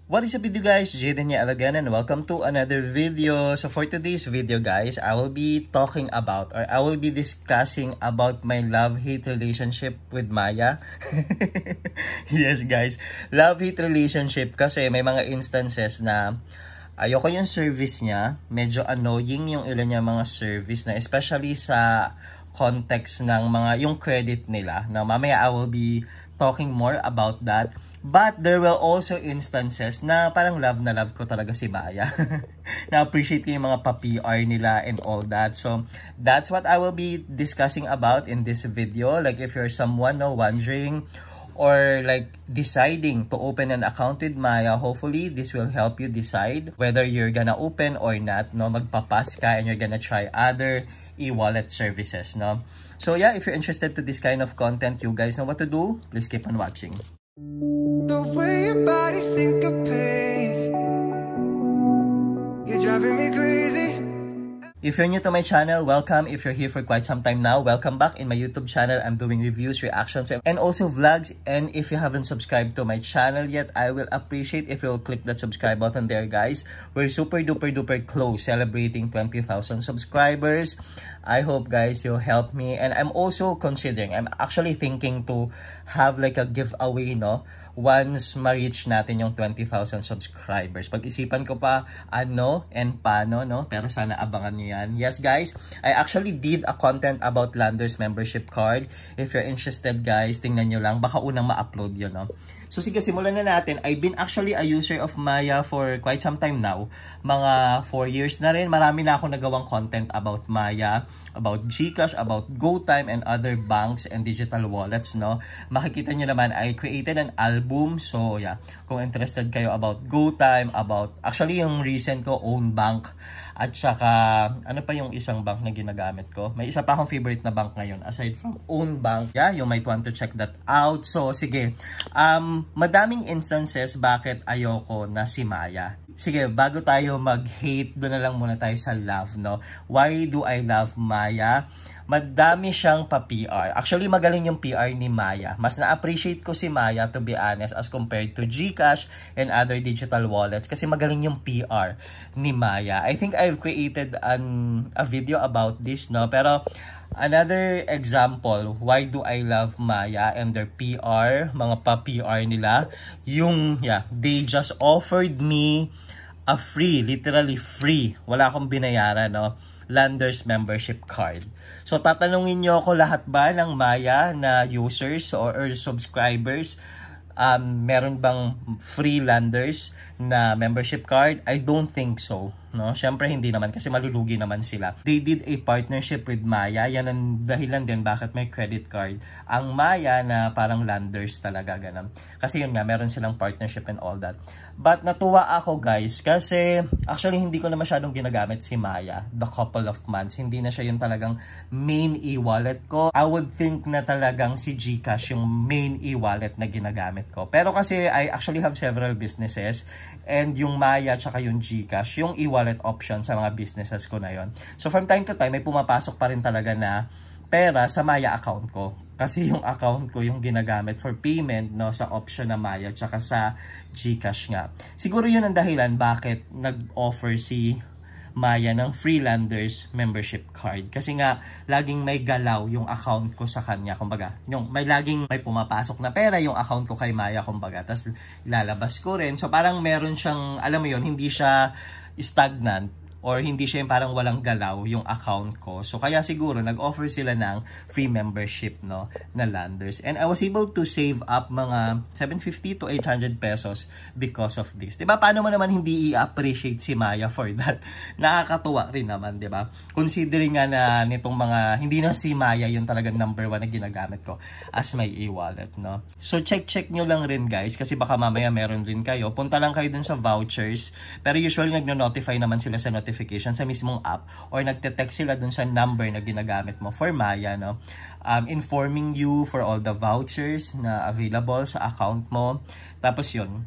What is up with you guys? Jaden here again and welcome to another video. So for today's video guys, I will be discussing about my love-hate relationship with Maya. Yes guys, love-hate relationship kasi may mga instances na ayoko yung service niya. Medyo annoying yung ilan niya mga service na especially sa context ng mga yung credit nila. Now mamaya I will be talking more about that. But there will also instances na parang love na love ko talaga si Maya. Na-appreciate ko yung mga pa-PR nila and all that. So, that's what I will be discussing about in this video. Like, if you're someone wondering or like deciding to open an account with Maya, hopefully this will help you decide whether you're gonna open or not, no? Magpapas ka and you're gonna try other e-wallet services, no? So, yeah, if you're interested to this kind of content, you guys know what to do. Please keep on watching. The way your body syncopates, you're driving me crazy. If you're new to my channel, welcome. If you're here for quite some time now, welcome back. In my YouTube channel, I'm doing reviews, reactions, and also vlogs. And if you haven't subscribed to my channel yet, I will appreciate if you'll click that subscribe button there, guys. We're super duper duper close, celebrating 20,000 subscribers. I hope, guys, you'll help me. And I'm also considering, I'm actually thinking to have like a giveaway, no? Once ma-reach natin yung 20,000 subscribers. Pag-isipan ko pa ano and paano, no? Pero sana abangan nyo yan. Yes, guys, I actually did a content about Landers membership card. If you're interested, guys, tingnan nyo lang. Baka unang ma-upload yun, no? So sige, simulan na natin. I've been actually a user of Maya for quite some time now. Mga 4 years na rin. Marami na ako nagawang content about Maya, about GCash, about GoTime, and other banks and digital wallets, no? Makikita nyo naman, I created an album. So yeah, kung interested kayo about GoTime, about, actually yung recent ko, Own Bank, at saka, ano pa yung isang bank na ginagamit ko? May isa pa akong favorite na bank ngayon, aside from Own Bank. Yeah, you might want to check that out. So, sige. Madaming instances bakit ayoko na si Maya. Sige, bago tayo mag-hate, doon na lang muna tayo sa love, no? Why do I love Maya? Madami siyang pa-PR. Actually, magaling yung PR ni Maya. Mas na-appreciate ko si Maya, to be honest, as compared to GCash and other digital wallets. Kasi magaling yung PR ni Maya. I think I've created a video about this, no? Pero, another example, why do I love Maya and their PR, mga pa-PR nila, yung, yeah, they just offered me a free, literally free, wala akong binayaran, no? Landers membership card. So, tatanungin nyo ako, lahat ba ng Maya na users or subscribers, meron bang free Landers na membership card? I don't think so. No? Syempre hindi naman kasi malulugi naman sila. They did a partnership with Maya. Yan ang dahilan din bakit may credit card ang Maya na parang Landers talaga ganun. Kasi yun nga, meron silang partnership and all that. But natuwa ako guys kasi actually hindi ko na masyadong ginagamit si Maya the couple of months. Hindi na siya yung talagang main e-wallet ko. I would think na talagang si GCash yung main e-wallet na ginagamit ko. Pero kasi I actually have several businesses and yung Maya tsaka yung GCash, yung e-wallet option sa mga businesses ko na yon. So from time to time may pumapasok pa rin talaga na pera sa Maya account ko. Kasi yung account ko yung ginagamit for payment, no, sa option na Maya tsaka sa GCash nga. Siguro yun ang dahilan bakit nag-offer si Maya ng Freelanders membership card. Kasi nga, laging may galaw yung account ko sa kanya. Kumbaga, yung laging may pumapasok na pera yung account ko kay Maya, kumbaga. Tapos, lalabas ko rin. So, parang meron siyang, alam mo yun, hindi siya stagnant or hindi siya yung parang walang galaw yung account ko. So, kaya siguro, nag-offer sila ng free membership, no, na Landers. And I was able to save up mga 750 to 800 pesos because of this. Diba? Paano mo naman hindi i-appreciate si Maya for that? Nakakatuwa rin naman, diba? Considering nga na nitong mga, hindi na si Maya yung talagang number 1 na ginagamit ko as my e-wallet, no? So, check nyo lang rin, guys, kasi baka mamaya meron rin kayo. Punta lang kayo dun sa vouchers. Pero usually, nagno-notify naman sila sa notification sa mismong app or nagte-text sila dun sa number na ginagamit mo for Maya, no? Informing you for all the vouchers na available sa account mo. Tapos yun,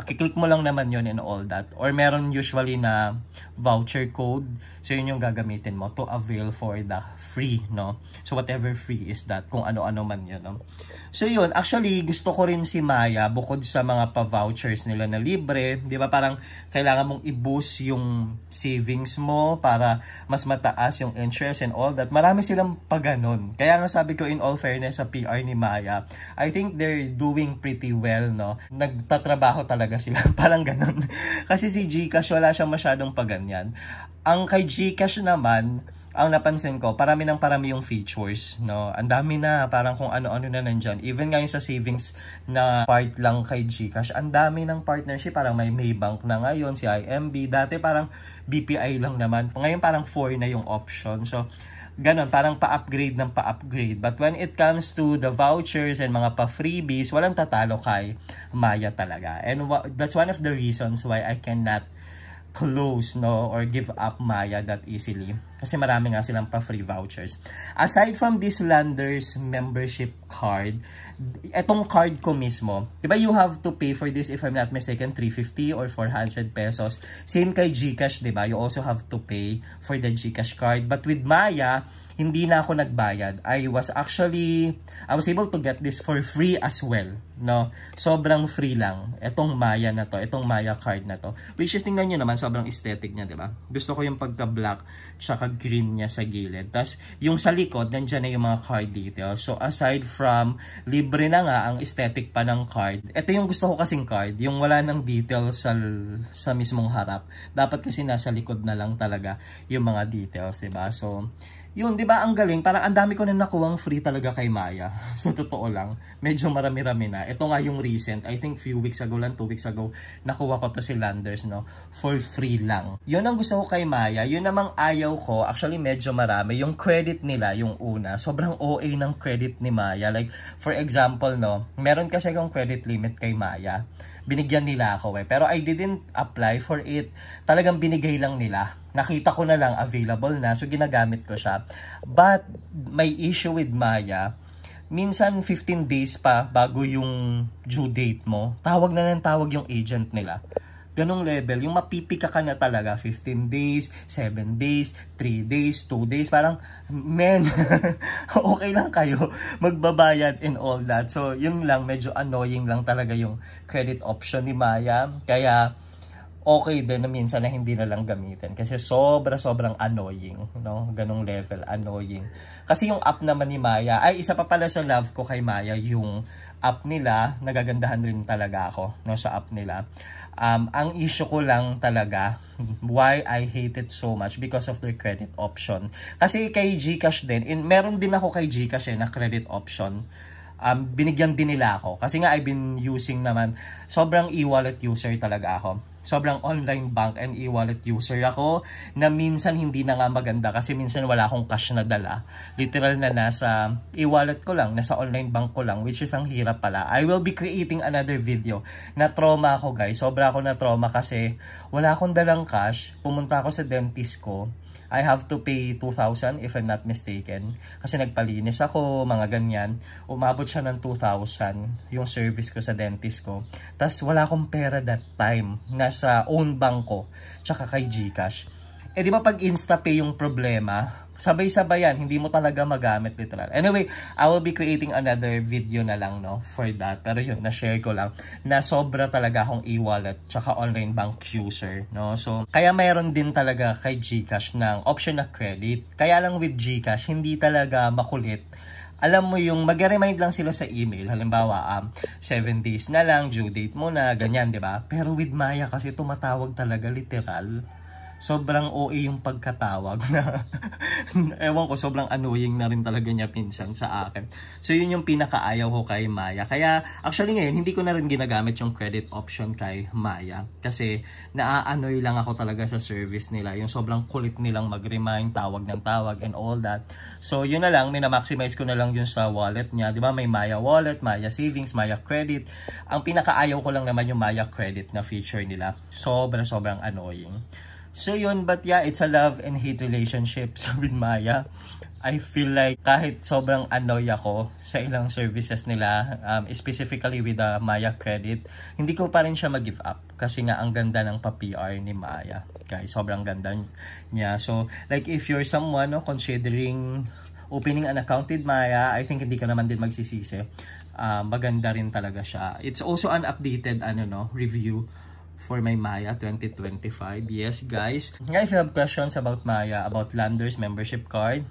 Kiklik mo lang naman yon and all that. Or meron usually na voucher code. So yun yung gagamitin mo to avail for the free, no? So whatever free is that, kung ano-ano man yun, no? So yun, actually gusto ko rin si Maya bukod sa mga pa-vouchers nila na libre, 'di ba? Parang kailangan mong i-boost yung savings mo para mas mataas yung interest and all that. Marami silang paganon. Kaya nga sabi ko, in all fairness sa PR ni Maya, I think they're doing pretty well, no? Nagtatrabaho talaga sila, parang ganon. Kasi si GCash wala siyang masyadong paganyan. Ang kay GCash naman, ang napansin ko, parami yung features, no? Ang dami na, parang kung ano-ano na nandyan. Even ngayon sa savings na part lang kay GCash, ang dami ng partnership. Parang may Maybank na ngayon, si IMB. Dati parang BPI lang naman. Ngayon parang 4 na yung option. So, ganon, parang pa-upgrade ng pa-upgrade. But when it comes to the vouchers and mga pa-freebies, walang tatalo kay Maya talaga. And that's one of the reasons why I cannot close, no, or give up Maya that easily. Kasi marami nga silang pa-free vouchers. Aside from this Landers membership card, etong card ko mismo, di ba you have to pay for this, if I'm not mistaken, 350 or 400 pesos. Same kay GCash, di ba? You also have to pay for the GCash card. But with Maya, hindi na ako nagbayad. I was able to get this for free as well, no? Sobrang free lang. Etong Maya na to, etong Maya card na to. Which is, tingnan nyo naman, sobrang aesthetic niya, di ba? Gusto ko yung pagka-black tsaka green niya sa gilid. Tapos, yung sa likod, nandyan na yung mga card details. So, aside from libre na nga ang aesthetic pa ng card, ito yung gusto ko kasing card, yung wala ng details sa mismong harap. Dapat kasi nasa likod na lang talaga yung mga details, di ba? So, yun, di ba, ang galing. Parang ang dami ko na nakuwang free talaga kay Maya. So, totoo lang. Medyo marami-rami na. Ito nga yung recent. I think few weeks ago lang, 2 weeks ago, nakuha ko to si Landers, no? For free lang. Yun ang gusto ko kay Maya. Yun namang ayaw ko. Actually, medyo marami. Yung credit nila, yung una. Sobrang OA ng credit ni Maya. Like, for example, no? Meron kasi akong credit limit kay Maya. Binigyan nila ako pero I didn't apply for it. Talagang binigay lang nila. Nakita ko na lang available na, so ginagamit ko siya. But may issue with Maya, minsan 15 days pa bago yung due date mo, tawag na ng tawag yung agent nila. Ganong level, yung mapipika ka na talaga, 15 days, 7 days, 3 days, 2 days, parang, men, okay lang kayo, magbabayad and all that. So, yun lang, medyo annoying lang talaga yung credit option ni Maya. Kaya, okay din na minsan na hindi na lang gamitin. Kasi sobrang annoying, no? Ganong level, annoying. Kasi yung app naman ni Maya, ay isa pa pala sa love ko kay Maya, yung app nila, nagagandahan rin talaga ako, no, sa app nila. Ang issue ko lang talaga, why I hate it so much, because of their credit option. Kasi kay GCash din, meron din ako kay GCash na credit option. Binigyan din nila ako. Kasi nga I've been using naman, sobrang e-wallet user talaga ako. Sobrang online bank and e-wallet user ako na minsan hindi na nga maganda kasi minsan wala akong cash na dala. Literal na nasa e-wallet ko lang, nasa online bank ko lang, which is ang hirap pala. I will be creating another video. Na trauma ako, guys. Sobra ako na trauma kasi wala akong dalang cash. Pumunta ako sa dentist ko. I have to pay 2,000 if I'm not mistaken. Kasi nagpalinis ako, mga ganyan. Umabot siya ng 2,000 yung service ko sa dentist ko. Tapos wala akong pera that time. Nasa own bank ko, tsaka kay GCash. Eh di ba pag InstaPay yung problema, sabay-sabayan, hindi mo talaga magamit literal. Anyway, I will be creating another video na lang, no, for that. Pero yun, na-share ko lang na sobra talaga akong e-wallet tsaka online bank user, no. So, kaya mayroon din talaga kay GCash ng option na credit. Kaya lang with GCash, hindi talaga makulit. Alam mo yung mag-remind lang sila sa email. Halimbawa, 7 days na lang, due date mo na, ganyan, di ba? Pero with Maya kasi tumatawag talaga literal. Sobrang OA yung pagkatawag na ewan ko, sobrang annoying na rin talaga niya pinsan sa akin. So yun yung pinakaayaw ko kay Maya. Kaya actually ngayon hindi ko na rin ginagamit yung credit option kay Maya kasi naa-annoy lang ako talaga sa service nila. Yung sobrang kulit nilang mag-remind, tawag ng tawag and all that. So yun na lang, mina-maximize ko na lang yun sa wallet niya. Di ba may Maya Wallet, Maya Savings, Maya Credit. Ang pinakaayaw ko lang naman yung Maya Credit na feature nila. Sobrang annoying. So yun, but yeah, it's a love and hate relationship with Maya. I feel like kahit sobrang annoy ako sa ilang services nila, specifically with the Maya credit, hindi ko pa rin siya mag-give up. Kasi nga ang ganda ng pa-PR ni Maya. Guys, sobrang ganda niya. So, like if you're someone considering opening an account with Maya, I think hindi ka naman din magsisisi. Maganda rin talaga siya. It's also an updated review for my Maya 2025. Yes, guys. If you have questions about Maya, about Landers membership card,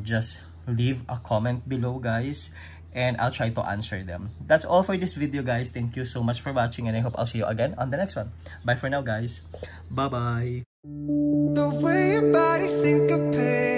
just leave a comment below, guys, and I'll try to answer them. That's all for this video, guys. Thank you so much for watching, and I hope I'll see you again on the next one. Bye for now, guys. Bye-bye. The way your body syncopates.